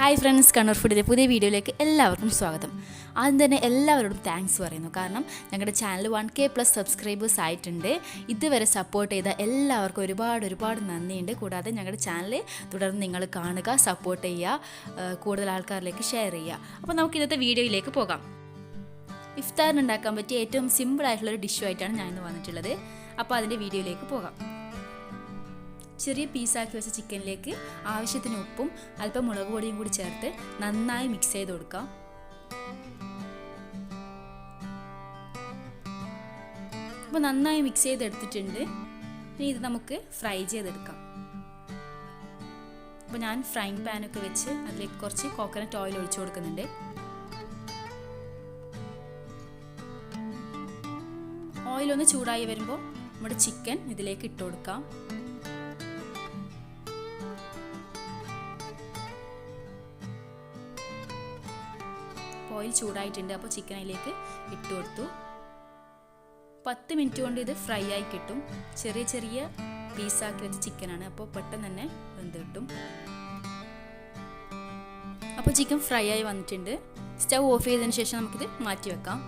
Hi friends, Kannur ഫുഡിൻ്റെ പുതിയ വീഡിയോയിലേക്ക് എല്ലാവർക്കും സ്വാഗതം. ആദ്യം തന്നെ എല്ലാവരോടും താങ്ക്സ് പറയുന്നു. കാരണം ഞങ്ങളുടെ ചാനൽ 1K+ സബ്സ്ക്രൈബേഴ്സ് ആയിട്ടുണ്ട്. ഇതുവരെ സപ്പോർട്ട് ചെയ്ത എല്ലാവർക്കും ഒരുപാട് നന്ദിയുണ്ട്. കൂടാതെ ഞങ്ങളുടെ ചാനൽ തുടർന്ന് നിങ്ങൾ കാണുക, സപ്പോർട്ട് ചെയ്യുക, കൂടുതൽ ആൾക്കാരിലേക്ക് ഷെയർ ചെയ്യുക. അപ്പോൾ നമുക്ക് ഇന്നത്തെ വീഡിയോയിലേക്ക് പോകാം. ഇഫ്താറിന് ഉണ്ടാക്കാൻ പറ്റിയ ഏറ്റവും സിമ്പിളായിട്ടുള്ളൊരു ഡിഷുമായിട്ടാണ് ഞാൻ ഇന്ന് വന്നിട്ടുള്ളത്. അപ്പോൾ അതിൻ്റെ വീഡിയോയിലേക്ക് പോകാം. ചെറിയ പീസാക്കി വെച്ച ചിക്കനിലേക്ക് ആവശ്യത്തിന് ഉപ്പും അല്പം മുളക് പൊടിയും കൂടി ചേർത്ത് നന്നായി മിക്സ് ചെയ്ത് കൊടുക്കാം. അപ്പോൾ നന്നായി മിക്സ് ചെയ്തെടുത്തിട്ടുണ്ട്. ഇനി ഇത് നമുക്ക് ഫ്രൈ ചെയ്തെടുക്കാം. അപ്പോൾ ഞാൻ ഫ്രൈങ് പാനൊക്കെ വെച്ച് അതിലേക്ക് കുറച്ച് കോക്കനട്ട് ഓയിൽ ഒഴിച്ചു കൊടുക്കുന്നുണ്ട്. ഓയിലൊന്ന് ചൂടായി വരുമ്പോൾ നമ്മുടെ ചിക്കൻ ഇതിലേക്ക് ഇട്ട് കൊടുക്കാം. ഓയിൽ ചൂടായിട്ടുണ്ട്. അപ്പോൾ ചിക്കൻ അതിലേക്ക് ഇട്ട് കൊടുത്തു. 10 മിനിറ്റ് കൊണ്ട് ഇത് ഫ്രൈ ആയി കിട്ടും. ചെറിയ പീസാക്കി വെച്ച ചിക്കനാണ്, അപ്പോൾ പെട്ടെന്ന് തന്നെ വെന്ത് കിട്ടും. അപ്പോൾ ചിക്കൻ ഫ്രൈ ആയി വന്നിട്ടുണ്ട്. സ്റ്റവ് ഓഫ് ചെയ്തതിന് ശേഷം നമുക്കിത് മാറ്റി വെക്കാം.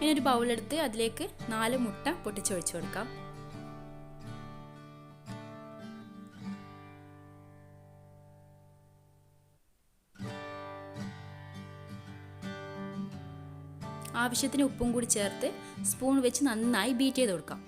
ഇനി ഒരു ബൗളെടുത്ത് അതിലേക്ക് 4 മുട്ട പൊട്ടിച്ചൊഴിച്ചു കൊടുക്കാം. ആവശ്യത്തിന് ഉപ്പും കൂടി ചേർത്ത് സ്പൂൺ വെച്ച് നന്നായി ബീറ്റ് ചെയ്ത് കൊടുക്കാം.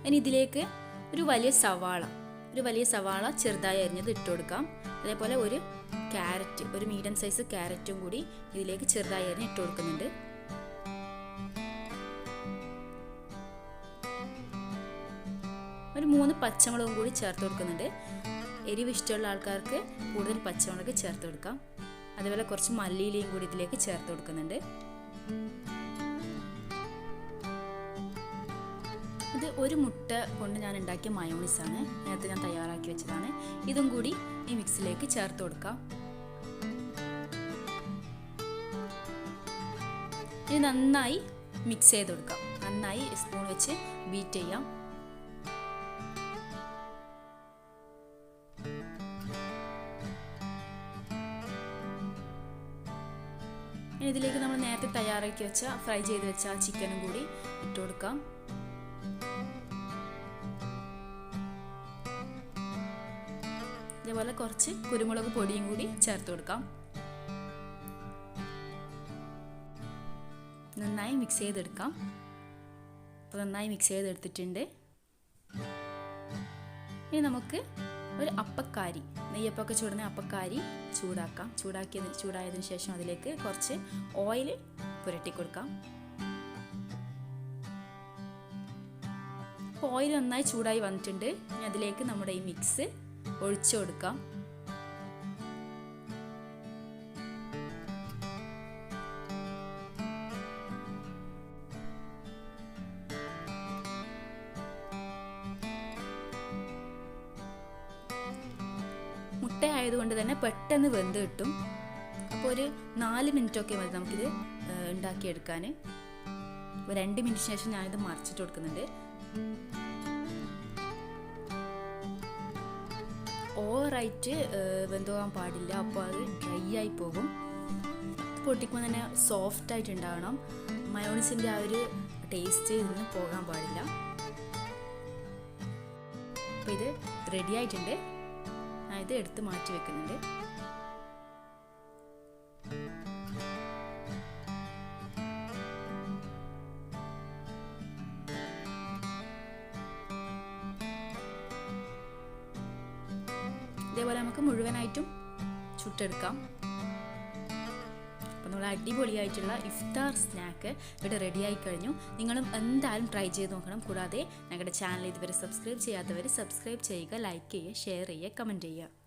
ഇനി ഇതിലേക്ക് ഒരു വലിയ സവാള ചെറുതായി അരിഞ്ഞത് ഇട്ട് കൊടുക്കാം. അതേപോലെ ഒരു മീഡിയം സൈസ് ക്യാരറ്റും കൂടി ഇതിലേക്ക് ചെറുതായി അരിഞ്ഞ് ഇട്ട് കൊടുക്കുന്നുണ്ട്. ഒരു 3 പച്ചമുളകും കൂടി ചേർത്ത് കൊടുക്കുന്നുണ്ട്. എരിവ് ഇഷ്ടമുള്ള ആൾക്കാർക്ക് കൂടുതൽ പച്ചമുളക് ചേർത്ത് കൊടുക്കാം. അതുപോലെ കുറച്ച് മല്ലിയിലയും കൂടി ഇതിലേക്ക് ചേർത്ത് കൊടുക്കുന്നുണ്ട്. ഇത് ഒരു മുട്ട കൊണ്ട് ഞാൻ ഉണ്ടാക്കിയ മയോണൈസ് ആണ്. നേരത്തെ ഞാൻ തയ്യാറാക്കി വെച്ചതാണ്. ഇതും കൂടി ഈ മിക്സിലേക്ക് ചേർത്ത് കൊടുക്കാം. ഇത് നന്നായി മിക്സ് ചെയ്ത് കൊടുക്കാം. നന്നായി സ്പൂൺ വെച്ച് ബീറ്റ് ചെയ്യാം. ഇതിലേക്ക് നമ്മൾ നേരത്തെ തയ്യാറാക്കി വെച്ച ഫ്രൈ ചെയ്ത് വെച്ച ചിക്കനും കൂടി ഇട്ട് കൊടുക്കാം. ഇതേപോലെ കുറച്ച് കുരുമുളക് പൊടിയും കൂടി ചേർത്ത് കൊടുക്കാം. നന്നായി മിക്സ് ചെയ്തെടുക്കാം. അപ്പോൾ നന്നായി മിക്സ് ചെയ്തെടുത്തിട്ടുണ്ട്. ഇനി നമുക്ക് ഒരു അപ്പക്കാരി, നെയ്യപ്പൊക്കെ ചൂടുന്ന അപ്പക്കാരി ചൂടാക്കാം. ചൂടായതിനു ശേഷം അതിലേക്ക് കുറച്ച് ഓയിൽ പുരട്ടി കൊടുക്കാം. ഓയിൽ നന്നായി ചൂടായി വന്നിട്ടുണ്ട്. ഇനി അതിലേക്ക് നമ്മുടെ ഈ മിക്സ് ഒഴിച്ചു കൊടുക്കാം. മുട്ട ആയതുകൊണ്ട് തന്നെ പെട്ടെന്ന് വെന്ത് കിട്ടും. അപ്പോൾ ഒരു 4 മിനിറ്റൊക്കെ മതി നമുക്കിത് ഉണ്ടാക്കിയെടുക്കാൻ. 2 മിനിറ്റിന് ശേഷം ഞാനിത് മറിച്ചിട്ട് കൊടുക്കുന്നുണ്ട്. ഓവറായിട്ട് വെന്തുപോകാൻ പാടില്ല, അപ്പോൾ അത് ഡ്രൈ ആയി പോകും. പൊട്ടിക്കുമ്പോൾ തന്നെ സോഫ്റ്റായിട്ട് ഉണ്ടാവണം. മയോണൈസിൻ്റെ ആ ഒരു ടേസ്റ്റ് ഇതിന് പോകാൻ പാടില്ല. അപ്പോൾ ഇത് റെഡി ആയിട്ടുണ്ട്. ഇത് എടുത്ത് മാറ്റി വെക്കുന്നുണ്ട്. ഇതേപോലെ നമുക്ക് മുഴുവനായിട്ടും ചുട്ടെടുക്കാം. അപ്പോൾ നമ്മൾ അടിപൊളിയായിട്ടുള്ള ഇഫ്താർ സ്നാക്ക് ഇവിടെ റെഡിയായി കഴിഞ്ഞു. നിങ്ങളും എന്തായാലും ട്രൈ ചെയ്ത് നോക്കണം. കൂടാതെ ഞങ്ങളുടെ ചാനൽ ഇതുവരെ സബ്സ്ക്രൈബ് ചെയ്യാത്തവർ സബ്സ്ക്രൈബ് ചെയ്യുക, ലൈക്ക് ചെയ്യുക, ഷെയർ ചെയ്യുക, കമൻറ്റ് ചെയ്യുക.